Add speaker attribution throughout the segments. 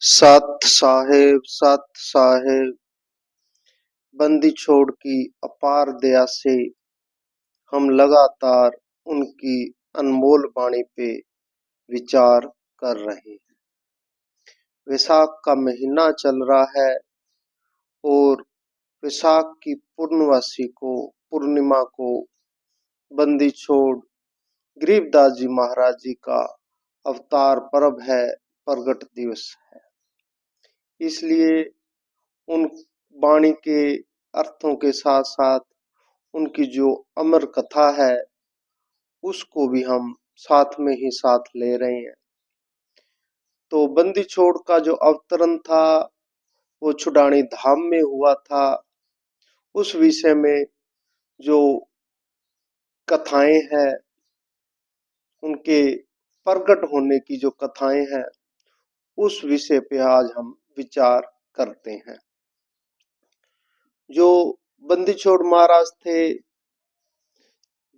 Speaker 1: सत साहेब, बंदी छोड़ की अपार दया से हम लगातार उनकी अनमोल वाणी पे विचार कर रहे हैं। वैशाख का महीना चल रहा है और वैशाख की पूर्णिमा को बंदी छोड़ गरीबदास जी महाराज जी का अवतार पर्व है, प्रगट दिवस है। इसलिए उन वाणी के अर्थों के साथ साथ उनकी जो अमर कथा है उसको भी हम साथ में ही साथ ले रहे हैं। तो बंदी छोड़ का जो अवतरण था वो छुडानी धाम में हुआ था। उस विषय में जो कथाएं हैं, उनके प्रकट होने की जो कथाएं हैं, उस विषय पे आज हम विचार करते हैं। जो बंदी छोड़ महाराज थे,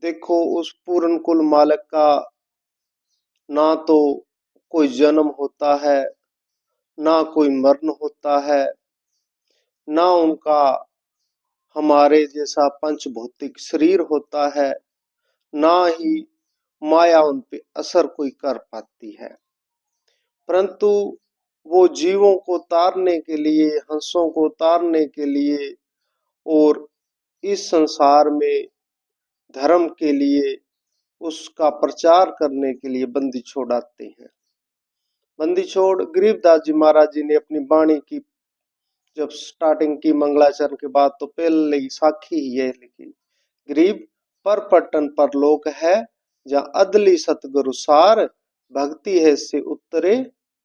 Speaker 1: देखो उस पूर्ण कुल मालक का ना तो कोई जन्म होता है, ना कोई मरण होता है, ना उनका हमारे जैसा पंच भौतिक शरीर होता है, ना ही माया उन पे असर कोई कर पाती है। परंतु वो जीवों को तारने के लिए, हंसों को तारने के लिए और इस संसार में धर्म के लिए, उसका प्रचार करने के लिए बंदी छोड़ आते हैं। बंदी छोड़ गरीबदास जी महाराज जी ने अपनी वाणी की जब स्टार्टिंग की मंगलाचरण के बाद तो पहले ही साखी ही ये लिखी, गरीब पर पट्टन पर लोक है, जहाँ अदली सतगुरु सार, भक्ति है से उतरे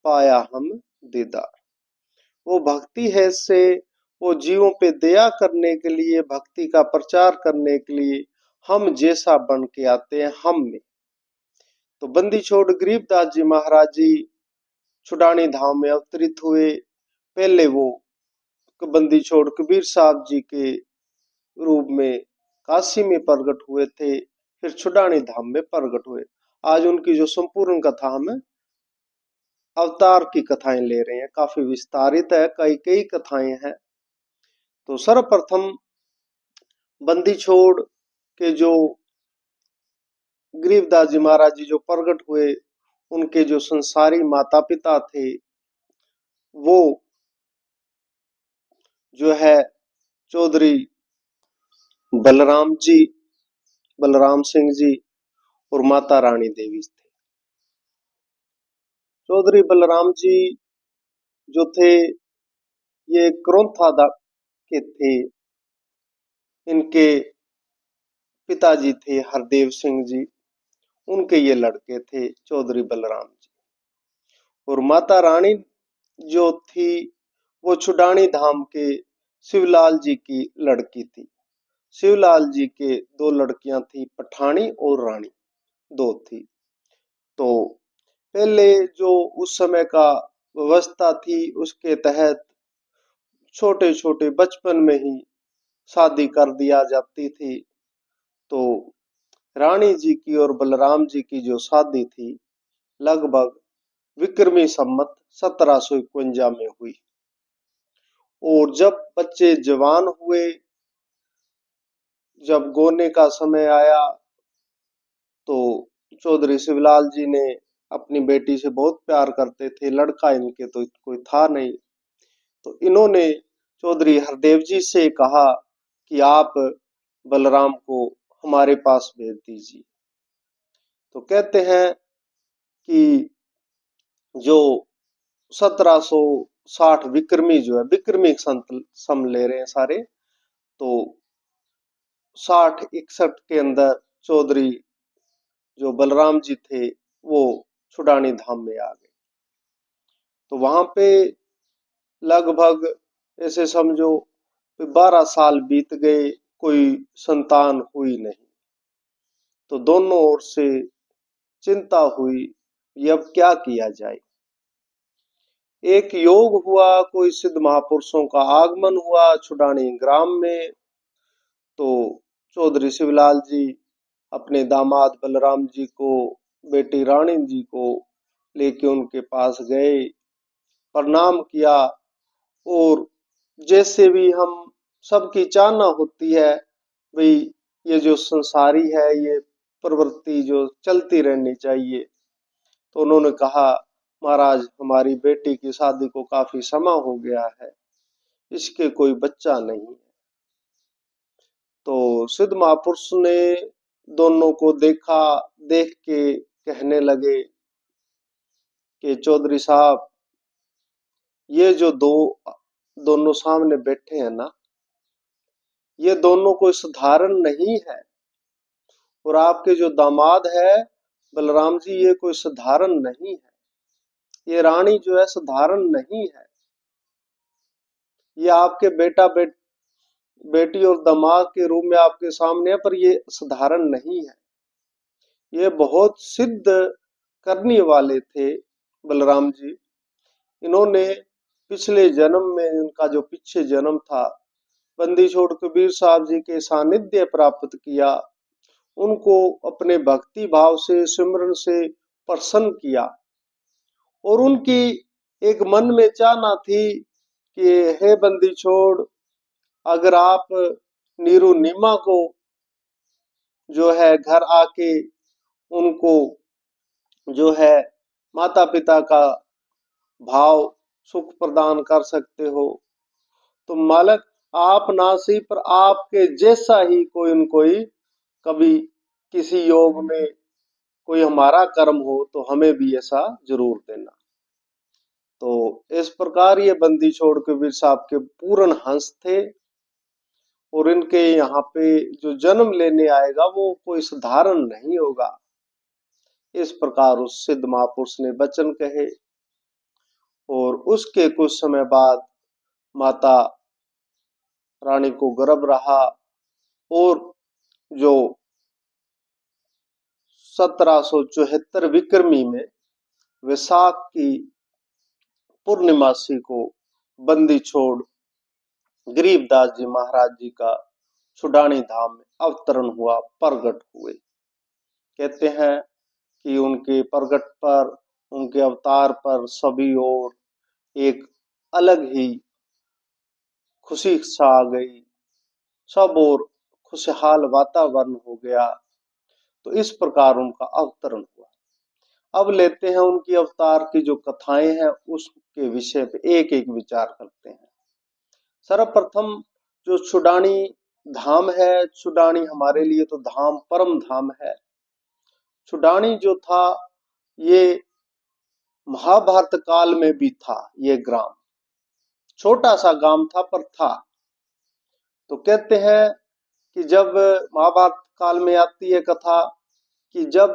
Speaker 1: पाया हम दीदार। वो भक्ति है से वो जीवों पे दया करने के लिए, भक्ति का प्रचार करने के लिए हम जैसा बन के आते हैं हम में। तो बंदी छोड़ गरीबदास जी महाराज जी छुडानी धाम में अवतरित हुए। पहले वो बंदी छोड़ कबीर साहब जी के रूप में काशी में प्रकट हुए थे, फिर छुडानी धाम में प्रकट हुए। आज उनकी जो संपूर्ण कथा हम अवतार की कथाएं ले रहे हैं, काफी विस्तारित है, कई कई कथाएं हैं। तो सर्वप्रथम बंदी छोड़ के जो गरीबदास जी महाराज जी जो प्रकट हुए, उनके जो संसारी माता पिता थे वो जो है चौधरी बलराम सिंह जी और माता रानी देवी थे। चौधरी बलराम जी जो थे ये क्रोंथा के थे। इनके पिताजी थे हरदेव सिंह जी, उनके ये लड़के थे चौधरी बलराम जी। और माता रानी जो थी वो छुडानी धाम के शिवलाल जी की लड़की थी। शिवलाल जी के दो लड़कियां थी, पठानी और रानी, दो थी। तो पहले जो उस समय का व्यवस्था थी उसके तहत छोटे छोटे बचपन में ही शादी कर दिया जाती थी। तो रानी जी की और बलराम जी की जो शादी थी लगभग विक्रमी संमत 1751 में हुई। और जब बच्चे जवान हुए, जब गोने का समय आया, तो चौधरी शिवलाल जी ने अपनी बेटी से बहुत प्यार करते थे, लड़का इनके तो कोई था नहीं। तो इन्होंने चौधरी हरदेव जी से कहा कि आप बलराम को हमारे पास भेज दीजिए। तो कहते हैं कि जो 1760 विक्रमी जो है, विक्रमी सम ले रहे हैं सारे, तो 60-61 के अंदर चौधरी जो बलराम जी थे वो छुडानी धाम में आ गए। तो वहां पे लगभग ऐसे समझो 12 साल बीत गए, कोई संतान हुई नहीं। तो दोनों ओर से चिंता हुई, अब क्या किया जाए। एक योग हुआ, कोई सिद्ध महापुरुषों का आगमन हुआ छुडानी ग्राम में। तो चौधरी शिवलाल जी अपने दामाद बलराम जी को, बेटी रानी जी को लेके उनके पास गए प्रणाम किया। और जैसे भी हम सबकी चाहना होती है भाई, ये जो संसारी है ये प्रवृत्ति जो चलती रहनी चाहिए, तो उन्होंने कहा महाराज हमारी बेटी की शादी को काफी समय हो गया है, इसके कोई बच्चा नहीं है। तो सिद्ध महापुरुष ने दोनों को देखा, देख के कहने लगे कि चौधरी साहब, ये जो दोनों सामने बैठे हैं ना, ये दोनों कोई साधारण नहीं है। और आपके जो दामाद है बलराम जी, ये कोई साधारण नहीं है। ये रानी जो है साधारण नहीं है। ये आपके बेटी और दामाद के रूप में आपके सामने है, पर ये साधारण नहीं है। ये बहुत सिद्ध करने वाले थे बलराम जी। इन्होंने पिछले जन्म में, इनका जो पीछे जन्म था, बंदी छोड़ कबीर साहब जी के सानिध्य प्राप्त किया, उनको अपने भक्ति भाव से सिमरन से प्रसन्न किया। और उनकी एक मन में चाहना थी कि हे बंदी छोड़, अगर आप नीरू नीमा को जो है घर आके उनको जो है माता पिता का भाव सुख प्रदान कर सकते हो, तो मालक आप ना सही पर आपके जैसा ही कोई न कोई कभी किसी योग में कोई हमारा कर्म हो तो हमें भी ऐसा जरूर देना। तो इस प्रकार ये बंदी छोड़ कबीर साहब के पूर्ण हंस थे। और इनके यहाँ पे जो जन्म लेने आएगा वो कोई साधारण नहीं होगा। इस प्रकार उस सिद्ध महापुरुष ने वचन कहे। और उसके कुछ समय बाद माता रानी को गर्भ रहा। और जो 1774 विक्रमी में वैशाख की पूर्णिमासी को बंदी छोड़ गरीबदास जी महाराज जी का छुडानी धाम में अवतरण हुआ, प्रगट हुए। कहते हैं कि उनके प्रगट पर, उनके अवतार पर सभी और एक अलग ही खुशी छा गई, सब और खुशहाल वातावरण हो गया। तो इस प्रकार उनका अवतरण हुआ। अब लेते हैं उनकी अवतार की जो कथाएं हैं उसके विषय पे एक एक विचार करते हैं। सर्वप्रथम जो छुडानी धाम है, छुडानी हमारे लिए तो धाम, परम धाम है। छुडानी जो था ये महाभारत काल में भी था। ये ग्राम छोटा सा गांव था पर था। तो कहते हैं कि जब महाभारत काल में आती है कथा कि जब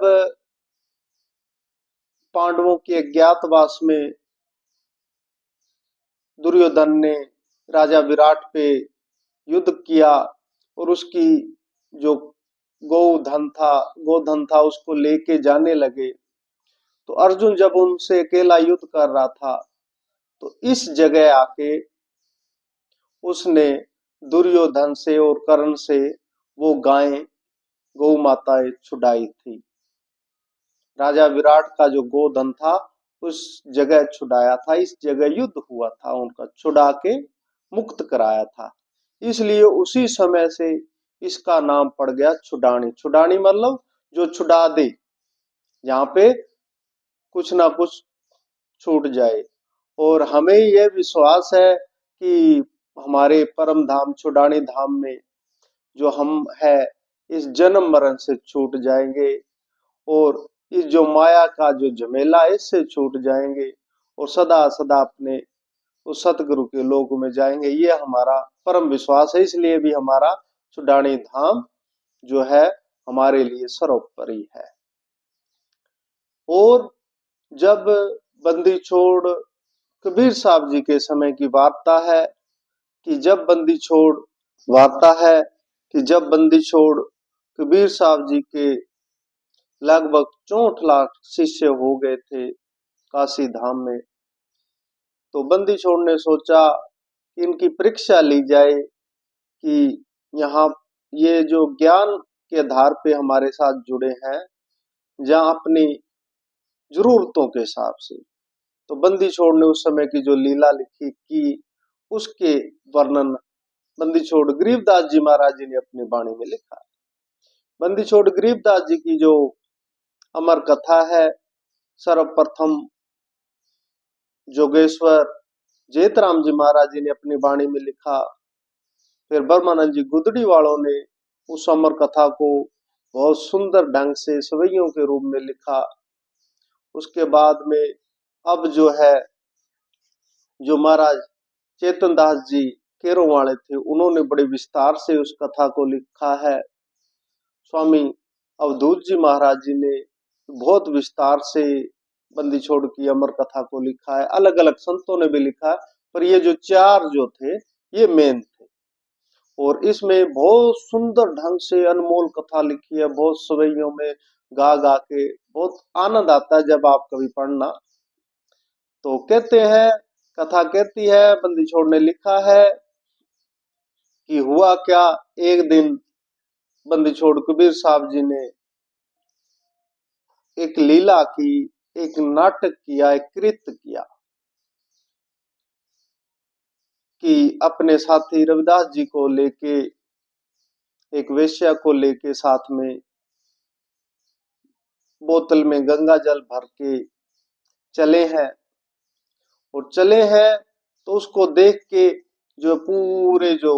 Speaker 1: पांडवों के अज्ञातवास में दुर्योधन ने राजा विराट पे युद्ध किया और उसकी जो गोधन था उसको लेके जाने लगे, तो अर्जुन जब उनसे अकेला युद्ध कर रहा था तो इस जगह आके उसने दुर्योधन से और कर्ण से वो गायें, गौ माताएं छुड़ाई थी। राजा विराट का जो गोधन था उस जगह छुड़ाया था, इस जगह युद्ध हुआ था, उनका छुड़ा के मुक्त कराया था। इसलिए उसी समय से इसका नाम पड़ गया छुडानी। छुडानी मतलब जो छुड़ा दे, जहाँ पे कुछ ना कुछ छूट जाए। और हमें यह विश्वास है कि हमारे परम धाम छुडानी धाम में जो हम है इस जन्म मरण से छूट जाएंगे और इस जो माया का जो झमेला है इससे छूट जाएंगे और सदा सदा अपने उस सतगुरु के लोक में जाएंगे। ये हमारा परम विश्वास है। इसलिए भी हमारा छुडानी धाम जो है हमारे लिए सर्वोपरि है। और जब बंदी छोड़ कबीर साहब जी के समय की वार्ता है कि जब बंदी छोड़ कबीर साहब जी के लगभग 64 लाख शिष्य हो गए थे काशी धाम में। तो बंदी छोड़ ने सोचा कि इनकी परीक्षा ली जाए कि यहाँ ये जो ज्ञान के आधार पे हमारे साथ जुड़े हैं, जहाँ अपनी जरूरतों के हिसाब से तो बंदी छोड़ ने उस समय की जो लीला लिखी की उसके वर्णन बंदी छोड़ गरीबदास जी महाराज जी ने अपनी वाणी में लिखा। बंदी छोड़ गरीबदास जी की जो अमर कथा है, सर्वप्रथम जोगेश्वर जेतराम जी महाराज जी ने अपनी वाणी में लिखा। फिर ब्रह्मानंद जी गुदड़ी वालों ने उस अमर कथा को बहुत सुंदर ढंग से सवैयों के रूप में लिखा। उसके बाद में अब जो है, जो महाराज चेतन दास जी केरों वाले थे, उन्होंने बड़े विस्तार से उस कथा को लिखा है। स्वामी अवधूत जी महाराज जी ने बहुत विस्तार से बंदी छोड़ की अमर कथा को लिखा है। अलग अलग संतों ने भी लिखा है, पर ये जो चार जो थे ये मेन थे। और इसमें बहुत सुंदर ढंग से अनमोल कथा लिखी है, बहुत सवैयों में गा गा के बहुत आनंद आता है जब आप कभी पढ़ना। तो कहते हैं, कथा कहती है, बंदी छोड़ ने लिखा है कि हुआ क्या, एक दिन बंदी छोड़ कबीर साहब जी ने एक लीला की, एक नाटक किया, एक कृत्य किया कि अपने साथी रविदास जी को लेके, एक वेश्या को लेके साथ में बोतल में गंगा जल भर के चले हैं। और चले हैं तो उसको देख के जो पूरे जो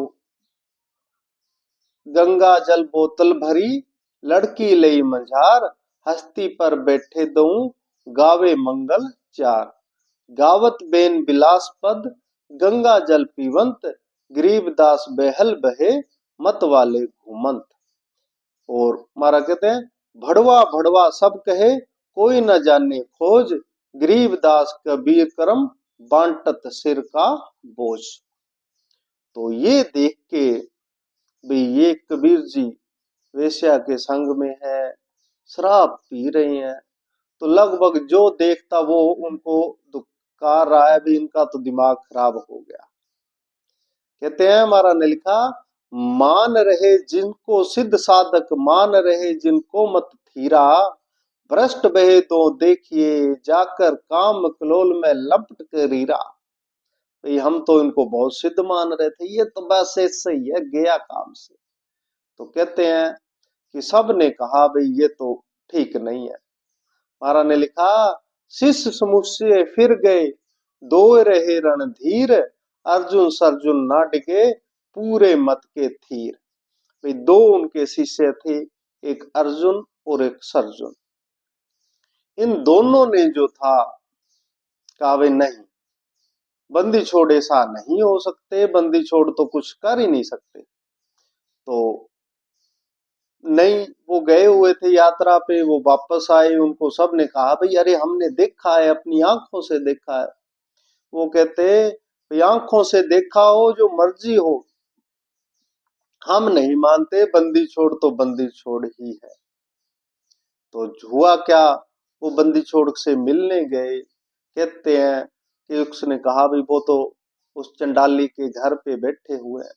Speaker 1: गंगा जल बोतल भरी, लड़की लई मंझार, हस्ती पर बैठे दऊं, गावे मंगल चार। गावत बेन बिलास पद, गंगा जल पीवंत, गरीबदास बेहल बहे, मत वाले घूमंत। और मारा कहते हैं, भड़वा भड़वा सब कहे, कोई न जाने खोज, गरीबदास कबीर करम, बांटत सिर का बोझ। तो ये देख के भाई ये कबीर जी वेश्या के संग में है, शराब पी रहे हैं, तो लगभग जो देखता वो उनको दुत्कार रहा है भी, इनका तो दिमाग खराब हो गया। कहते हैं, हमारा ने लिखा, मान रहे जिनको सिद्ध साधक, मान रहे जिनको मत थीरा, भ्रष्ट बहे तो देखिए, जाकर काम कलोल में लपट कर रीरा। भाई हम तो इनको बहुत सिद्ध मान रहे थे, ये तो बस ऐसे ही है, गया काम से। तो कहते हैं कि सब ने कहा भाई ये तो ठीक नहीं है। महाराज ने लिखा, शिष्य समूह से फिर गए, दो रहे रणधीर, अर्जुन सर्जुन ना डिगे, पूरे मत के थीर। भाई दो उनके शिष्य थे, एक अर्जुन और एक सर्जुन। इन दोनों ने जो था कहा भाई नहीं, बंदी छोड़ ऐसा नहीं हो सकते, बंदी छोड़ तो कुछ कर ही नहीं सकते। तो नहीं, वो गए हुए थे यात्रा पे, वो वापस आए, उनको सब ने कहा भाई अरे हमने देखा है, अपनी आंखों से देखा है। वो कहते भाई आंखों से देखा हो जो मर्जी हो, हम नहीं मानते, बंदी छोड़ तो बंदी छोड़ ही है। तो हुआ क्या, वो बंदी छोड़ से मिलने गए। कहते हैं कि उसने कहा भाई वो तो उस चंडाली के घर पे बैठे हुए हैं।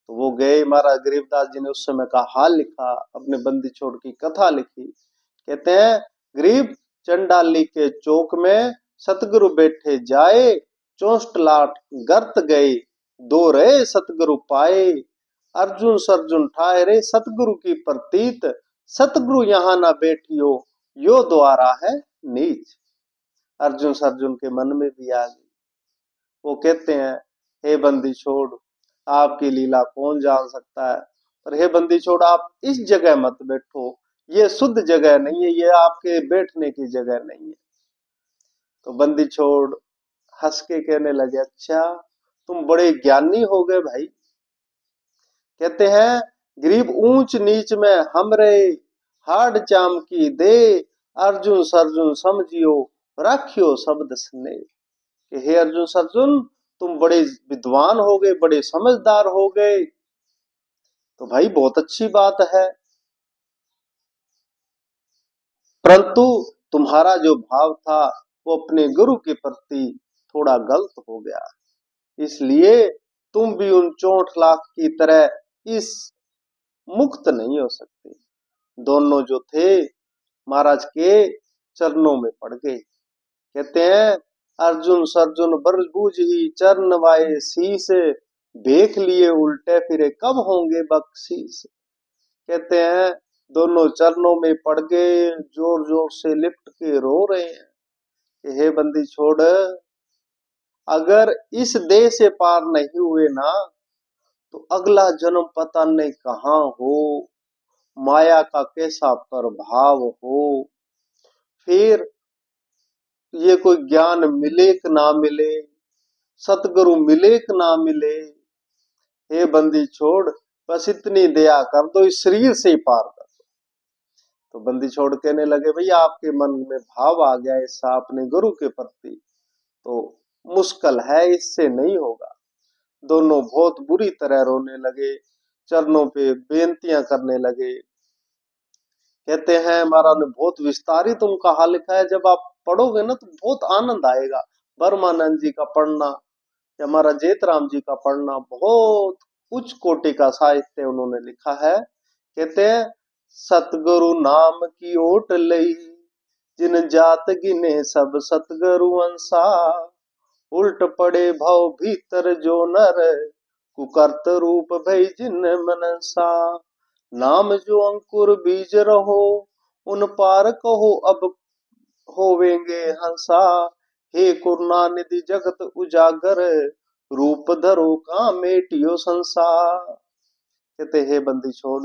Speaker 1: तो वो गए, महाराज गरीबदास जी ने उस समय का हाल लिखा, अपने बंदी छोड़ की कथा लिखी। कहते हैं, गरीब चंडाली के चौक में सतगुरु बैठे जाए, चौष्ट लाट गर्त गए, दो रहे सतगुरु पाए, अर्जुन सर्जुन ठाए रे सतगुरु की प्रतीत, सतगुरु यहाँ ना बैठियो, यो द्वारा है नीच। अर्जुन सर्जुन के मन में भी आ गई। वो कहते हैं, हे बंदी छोड़, आपकी लीला कौन जान सकता है, पर हे बंदी छोड़ आप इस जगह मत बैठो, ये शुद्ध जगह नहीं है, ये आपके बैठने की जगह नहीं है। तो बंदी छोड़ हंस के कहने लगे, अच्छा तुम बड़े ज्ञानी हो गए भाई। कहते हैं, गरीब ऊंच नीच में हम रहे, हाड चाम की दे, अर्जुन सर्जुन समझियो, राखियो शब्द स्नेह। कि हे अर्जुन सर्जुन, तुम बड़े विद्वान हो गए, बड़े समझदार हो गए, तो भाई बहुत अच्छी बात है, परंतु तुम्हारा जो भाव था वो अपने गुरु के प्रति थोड़ा गलत हो गया, इसलिए तुम भी उन 64 लाख की तरह इस मुक्त नहीं हो सकते। दोनों जो थे महाराज के चरणों में पड़ गए। कहते हैं, अर्जुन सर्जुन बरबूझ ही चरण वाए शीस, देख लिए उल्टे फिरे कब होंगे बख्शीस। कहते हैं दोनों चरणों में पड़ गए, जोर जोर से लिपट के रो रहे हैं कि हे बंदी छोड़, अगर इस देह से पार नहीं हुए ना तो अगला जन्म पता नहीं कहाँ हो, माया का कैसा प्रभाव हो, फिर ये कोई ज्ञान मिले कि ना मिले, सतगुरु मिले कि ना मिले। हे बंदी छोड़, बस इतनी दया कर दो, इस शरीर से ही पार कर दो। तो बंदी छोड़ कहने लगे भैया आपके मन में भाव आ गया ऐसा अपने गुरु के प्रति, तो मुश्किल है, इससे नहीं होगा। दोनों बहुत बुरी तरह रोने लगे, चरणों पे बेनतियां करने लगे। कहते हैं महाराज ने बहुत विस्तारित उनका हाल लिखा है, जब आप पढ़ोगे ना तो बहुत आनंद आएगा। ब्रह्मानंद जी का पढ़ना या महाराज जेतराम जी का पढ़ना, बहुत उच्च कोटि का साहित्य उन्होंने लिखा है। कहते हैं सतगुरु नाम की ओट लई, जिन जात गिने सब सतगुरु अंसा, उल्ट पड़े भव भीतर जो नर, कुकर्त रूप भई जिन मनसा, नाम जो अंकुर बीज रहो, उन पार कहो अब होवेंगे हंसा, हे कुरना निधि जगत उजागर, रूप धरो का मेटियो संसार। कहते हे बंदी छोड़,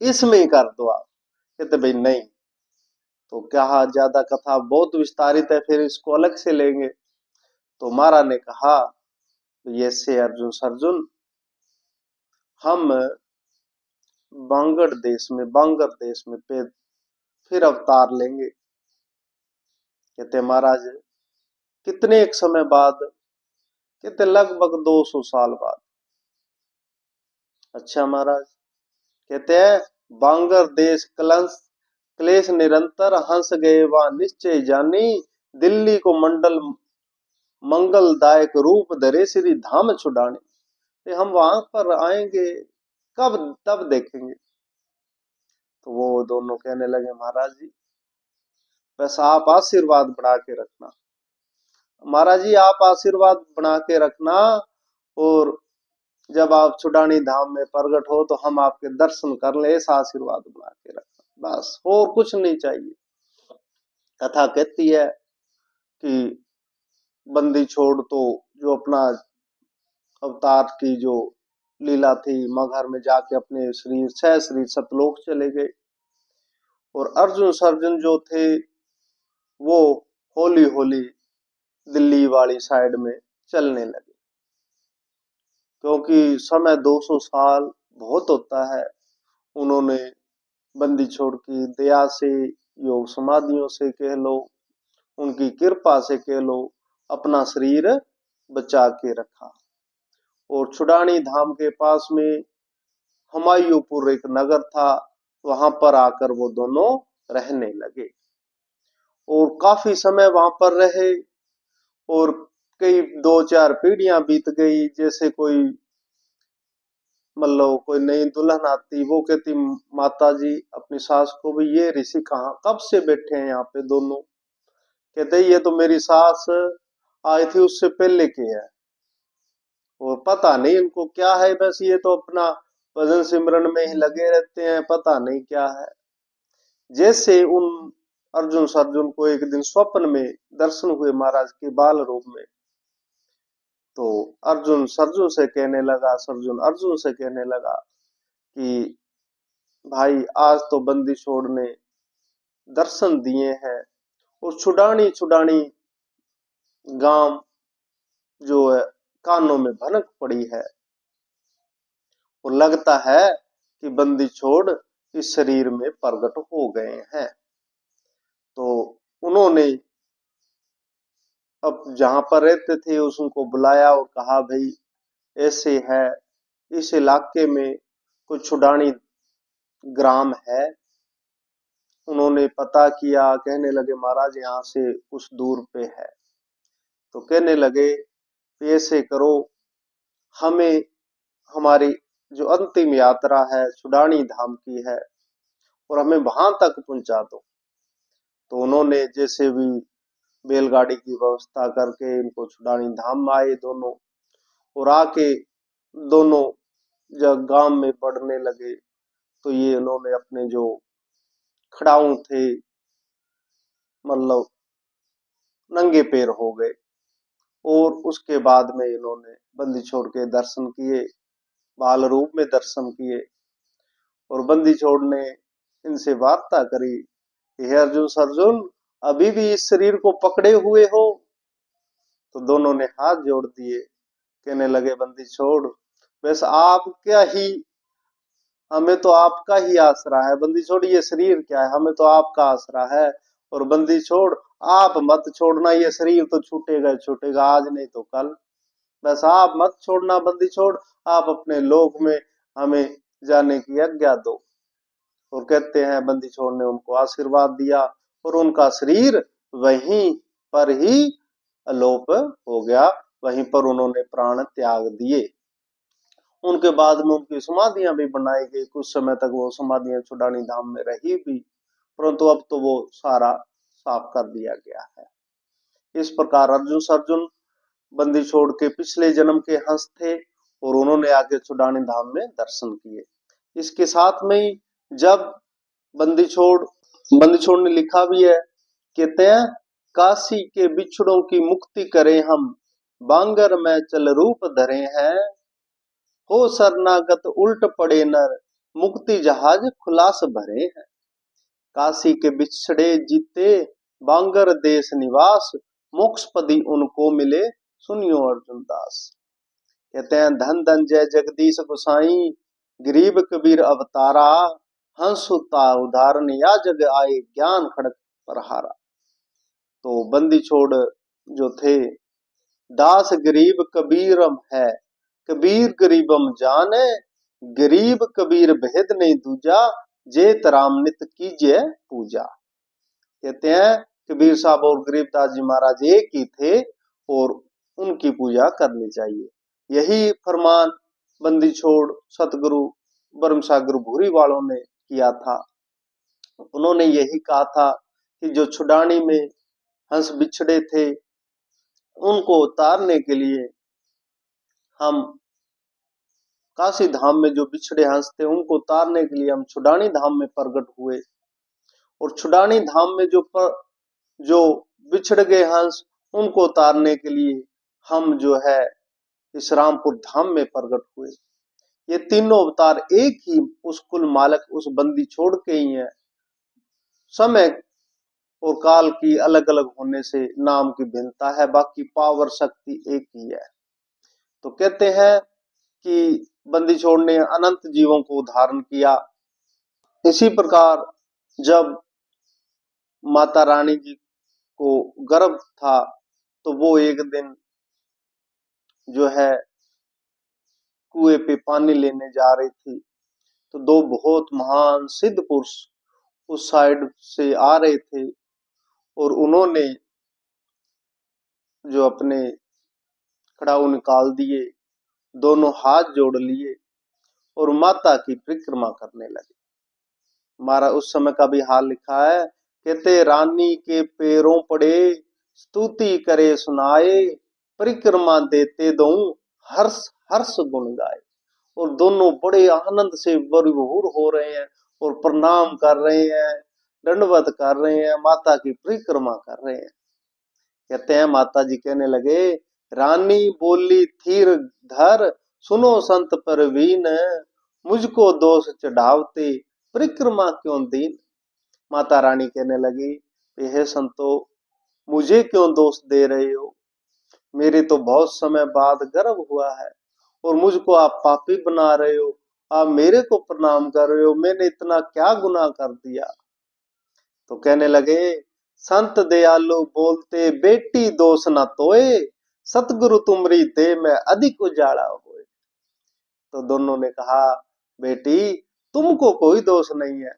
Speaker 1: इसमें ही कर दो आप। कहते भाई नहीं, तो क्या ज्यादा कथा बहुत विस्तारित है, फिर इसको अलग से लेंगे। तो महाराज ने कहा ये से अर्जुन सर्जुन, हम बांगर देश में फिर अवतार लेंगे। कहते महाराज कितने एक समय बाद? कहते लगभग 200 साल बाद। अच्छा महाराज। कहते हैं बांगर देश क्लेश निरंतर, हंस गए वहां निश्चय जानी, दिल्ली को मंगलदायक रूप धरे श्री धाम छुड़ानी। हम वहां पर आएंगे कब, तब देखेंगे। तो वो दोनों कहने लगे महाराज जी बस आप आशीर्वाद बना के रखना, महाराज जी आप आशीर्वाद बना के रखना, और जब आप छुड़ानी धाम में प्रकट हो तो हम आपके दर्शन कर ले, ऐसा आशीर्वाद बना के रखना, बस और कुछ नहीं चाहिए। कथा कहती है कि बंदी छोड़ तो जो अपना अवतार की जो लीला थी, मगहर में जाके अपने शरीर सतलोक चले गए, और अर्जुन सर्जन जो थे वो होली होली दिल्ली वाली साइड में चलने लगे, क्योंकि समय 200 साल बहुत होता है। उन्होंने बंदी छोड़ की दया से, योग समाधियों से कह लो, उनकी कृपा से कह लो, अपना शरीर बचा के रखा। और छुड़ानी धाम के पास में हुमायूंपुर एक नगर था, वहां पर आकर वो दोनों रहने लगे और काफी समय वहां पर रहे। और कई 2-4 पीढ़ियां बीत गई, जैसे कोई मतलब कोई नई दुल्हन आती, वो कहती माता जी अपनी सास को भी ये ऋषि कहाँ कब से बैठे हैं यहाँ पे दोनों। कहते ये तो मेरी सास आई थी उससे पहले के है, और पता नहीं इनको क्या है, बस ये तो अपना भजन सिमरन में ही लगे रहते हैं, पता नहीं क्या है। जैसे उन अर्जुन सर्जुन को एक दिन स्वप्न में दर्शन हुए महाराज के बाल रूप में, तो अर्जुन सर्जुन से कहने लगा, सर्जुन अर्जुन से कहने लगा कि भाई आज तो बंदी छोड़ ने दर्शन दिए हैं, और छुड़ानी छुड़ानी गांव जो है कानों में भनक पड़ी है, और लगता है कि बंदी छोड़ इस शरीर में प्रकट हो गए हैं। तो उन्होंने अब जहां पर रहते थे उसको बुलाया और कहा भाई ऐसे है, इस इलाके में कुछ छुड़ानी ग्राम है। उन्होंने पता किया, कहने लगे महाराज यहाँ से कुछ दूर पे है। तो कहने लगे ऐसे करो, हमें हमारी जो अंतिम यात्रा है छुड़ानी धाम की है, और हमें वहां तक पहुंचा दो। तो उन्होंने जैसे भी बैलगाड़ी की व्यवस्था करके इनको छुड़ानी धाम में आए दोनों। और आके दोनों जब गांव में पढ़ने लगे तो ये इन्होंने अपने जो खड़ाऊ थे मतलब नंगे पैर हो गए। और उसके बाद में इन्होंने बंदी छोड़ के दर्शन किए, बाल रूप में दर्शन किए। और बंदी छोड़ ने इनसे वार्ता करी, हे अर्जुन सर्जुन, अभी भी इस शरीर को पकड़े हुए हो? तो दोनों ने हाथ जोड़ दिए, कहने लगे बंदी छोड़, बस आप क्या ही, हमें तो आपका ही आसरा है। बंदी छोड़, ये शरीर क्या है, हमें तो आपका आसरा है। और बंदी छोड़, आप मत छोड़ना, ये शरीर तो छूटेगा छूटेगा, आज नहीं तो कल। बस आप मत छोड़ना बंदी छोड़, आप अपने लोक में हमें जाने की आज्ञा दो। और कहते हैं बंदी छोड़ ने उनको आशीर्वाद दिया और उनका शरीर वहीं पर ही अलोप हो गया, वहीं पर उन्होंने प्राण त्याग दिए। उनके बाद में उनकी समाधियां भी बनाई गई, कुछ समय तक वो समाधियां छुड़ानी धाम में रही भी, परंतु अब तो वो सारा साफ कर दिया गया है। इस प्रकार अर्जुन बंदी छोड़ के पिछले जन्म के हंस थे और उन्होंने आगे छुड़ानी धाम में दर्शन किए। इसके साथ में ही जब बंदी छोड़ ने लिखा भी है, कहते हैं काशी के बिछड़ों की मुक्ति करें हम, बांगर में चल रूप धरे हैं, हो शरणागत उल्ट पड़े नर, मुक्ति जहाज खुलास भरे हैं। काशी के बिछड़े जीते, बांगर देश निवास, मोक्षपदी उनको मिले, सुनियो अर्जुन दास। कहते हैं धन धन जय जगदीश गोसाई, गरीब कबीर अवतारा, हंस उदाहरण या जग आए, ज्ञान खड़क प्रहारा। तो बंदी छोड़ जो थे, दास गरीब कबीरम है, कबीर गरीबम जाने, गरीब कबीर भेद नहीं दूजा, जेत राम नित कीजिए पूजा। कहते हैं कबीर साहब और गरीबदास जी महाराज एक ही थे और उनकी पूजा करनी चाहिए। यही फरमान बंदी छोड़ सतगुरु ब्रह्मसागर भूरी वालों ने किया था। उन्होंने यही कहा था कि जो छुड़ानी में हंस बिछड़े थे उनको उतारने के लिए हम काशी धाम में, जो बिछड़े हंस थे उनको उतारने के लिए हम छुड़ानी धाम में प्रकट हुए। और छुड़ानी धाम में जो बिछड़ गए हंस उनको उतारने के लिए हम जो है इस रामपुर धाम में प्रकट हुए। ये तीनों अवतार एक ही उस कुल मालक उस बंदी छोड़ के ही है। समय और काल की अलग अलग होने से नाम की भिन्नता है, बाकी पावर शक्ति एक ही है। तो कहते हैं कि बंदी छोड़ ने अनंत जीवों को धारण किया। इसी प्रकार जब माता रानी जी को गर्भ था तो वो एक दिन जो है कुएं पे पानी लेने जा रही थी, तो दो बहुत महान सिद्ध पुरुष उस साइड से आ रहे थे और उन्होंने जो अपने खड़ाऊ निकाल दिए, दोनों हाथ जोड़ लिए और माता की परिक्रमा करने लगे। हमारा उस समय का भी हाल लिखा है, कहते रानी के पैरों पड़े, स्तुति करे सुनाए, परिक्रमा देते दो, हर्ष हर्ष गुण गाए। और दोनों बड़े आनंद से विभोर हो रहे हैं और प्रणाम कर रहे हैं, दंडवत कर रहे हैं, माता की परिक्रमा कर रहे हैं। कहते हैं माता जी कहने लगे, रानी बोली थीर धर, सुनो संत परवीन, मुझको दोष चढ़ावते, परिक्रमा क्यों दीन। माता रानी कहने लगी, हे संतो, मुझे क्यों दोष दे रहे हो, मेरे तो बहुत समय बाद गर्भ हुआ है और मुझको आप पापी बना रहे हो, आप मेरे को प्रणाम कर रहे हो, मैंने इतना क्या गुनाह कर दिया। तो कहने लगे, संत दयालु बोलते बेटी दोष न तोए, सतगुरु तुमरी दे में अधिक उजाला होए। तो दोनों ने कहा, बेटी तुमको कोई दोष नहीं है,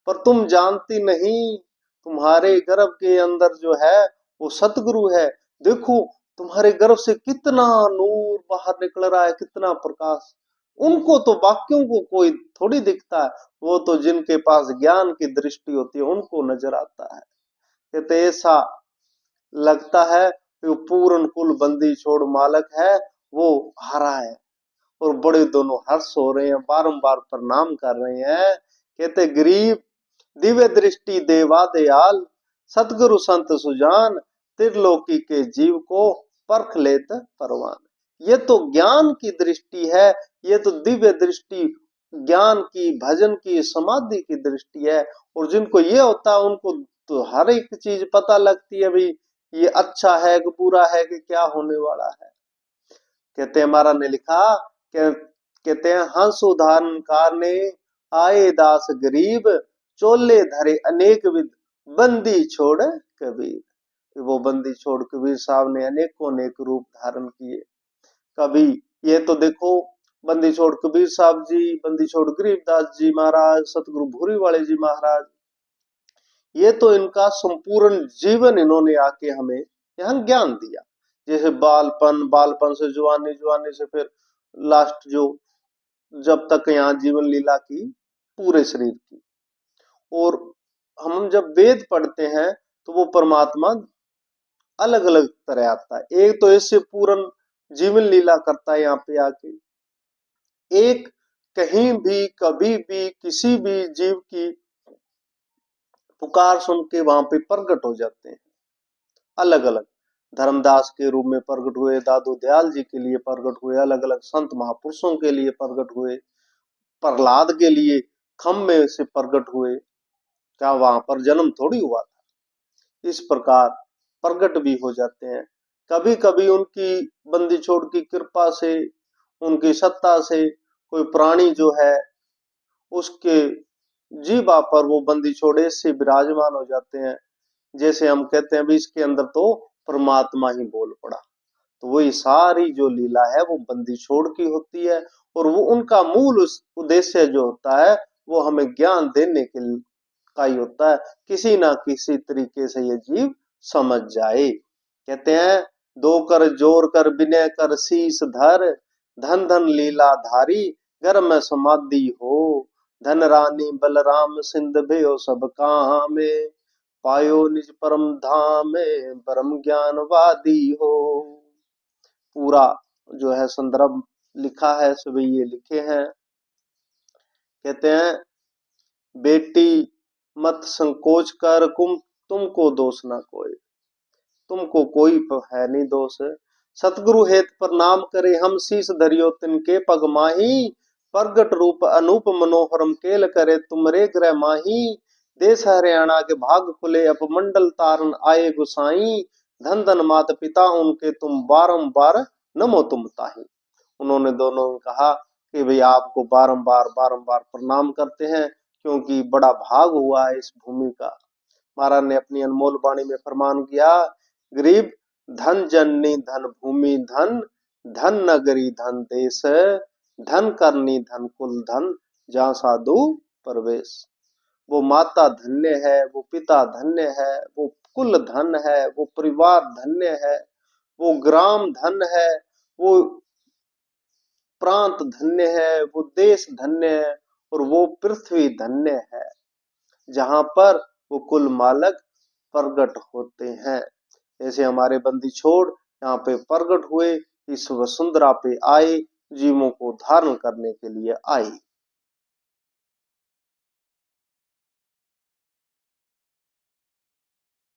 Speaker 1: पर तुम जानती नहीं तुम्हारे गर्भ के अंदर जो है वो सतगुरु है। देखो तुम्हारे गर्भ से कितना नूर बाहर निकल रहा है, कितना प्रकाश। उनको तो बाकियों को कोई थोड़ी दिखता है, वो तो जिनके पास ज्ञान की दृष्टि होती है उनको नजर आता है। कहते ऐसा लगता है कि वो पूर्ण कुल बंदी छोड़ मालक है, वो हारा है। और बड़े दोनों हर्ष हो रहे हैं, बारंबार प्रणाम कर रहे हैं। कहते गरीब दिव्य दृष्टि देवा दयाल, सतगुरु संत सुजान, त्रिलोकी के जीव को परख लेत परवान। ये तो ज्ञान की दृष्टि है, ये तो दिव्य दृष्टि ज्ञान की, भजन की, समाधि की दृष्टि है। और जिनको ये होता है उनको तो हर एक चीज पता लगती है, भाई ये अच्छा है कि बुरा है कि क्या होने वाला है। कहते हैं महाराज ने लिखा कि कहते हैं हंस उदाहरणकार ने आए दास गरीब, चोले धरे अनेक विध, बंदी छोड़ कबीर। वो बंदी छोड़ कबीर साहब ने अनेकों अनेक रूप धारण किए। कभी ये तो देखो, बंदी छोड़ कबीर साहब जी, बंदी छोड़ गरीबदास जी महाराज, सतगुरु भूरी वाले जी महाराज, ये तो इनका संपूर्ण जीवन इन्होंने आके हमें यहाँ ज्ञान दिया। जैसे बालपन, बालपन से जुआनी, जुआनी से फिर लास्ट जो जब तक यहाँ जीवन लीला की पूरे शरीर की। और हम जब वेद पढ़ते हैं तो वो परमात्मा अलग अलग तरह आता है। एक तो इससे पूर्ण जीवन लीला करता है यहाँ पे आके, एक कहीं भी कभी भी किसी भी जीव की पुकार सुन के वहां पे प्रकट हो जाते हैं। अलग अलग धर्मदास के रूप में प्रकट हुए, दादू दयाल जी के लिए प्रकट हुए, अलग अलग संत महापुरुषों के लिए प्रकट हुए, प्रहलाद के लिए खम में से प्रकट हुए। क्या वहां पर जन्म थोड़ी हुआ था? इस प्रकार प्रकट भी हो जाते हैं। कभी कभी उनकी बंदी छोड़ की कृपा से, उनकी सत्ता से कोई प्राणी जो है उसके जीवा पर वो बंदी छोड़े से विराजमान हो जाते हैं। जैसे हम कहते हैं भी इसके अंदर तो परमात्मा ही बोल पड़ा। तो वही सारी जो लीला है वो बंदी छोड़ की होती है। और वो उनका मूल उद्देश्य जो होता है वो हमें ज्ञान देने के लिए का ही होता है, किसी ना किसी तरीके से ये जीव समझ जाए। कहते हैं दो कर जोर कर विनय कर शीस धर, धन धन लीला धारी घर में समाधि हो, धन रानी बलराम सिंध भयो सब कामे, पायो निज परम धाम में परम ज्ञानवादी हो। पूरा जो है संदर्भ लिखा है, सभी ये लिखे हैं। कहते हैं बेटी मत संकोच कर तुमको दोष ना कोई, तुमको कोई है नहीं दोष। सतगुरु हेत प्रणाम करे हम शीस धरियो तिनके पग माही, प्रगट रूप अनूप मनोहरम केल करे तुमरे ग्रह माही, देश हरियाणा के भाग खुले अपमंडल तारन आए गुसाई, धन धन मात पिता उनके तुम बारंबार नमो तुम ताही। उन्होंने दोनों कहा कि भाई आपको बारंबार बारंबार प्रणाम करते हैं, क्योंकि बड़ा भाग हुआ है इस भूमि का। महाराज ने अपनी अनमोल वाणी में फरमान किया, गरीब धन जननी धन भूमि धन, धन नगरी धन देश, धन करनी धन कुल धन, जहाँ साधु प्रवेश। वो माता धन्य है, वो पिता धन्य है, वो कुल धन है, वो परिवार धन्य है, वो ग्राम धन है, वो प्रांत धन्य है, वो देश धन्य है, और वो पृथ्वी धन्य है जहां पर वो कुल मालक प्रगट होते हैं। ऐसे हमारे बंदी छोड़ यहाँ पे प्रगट हुए, इस वसुंधरा पे आए, जीवों को धारण करने के लिए आए।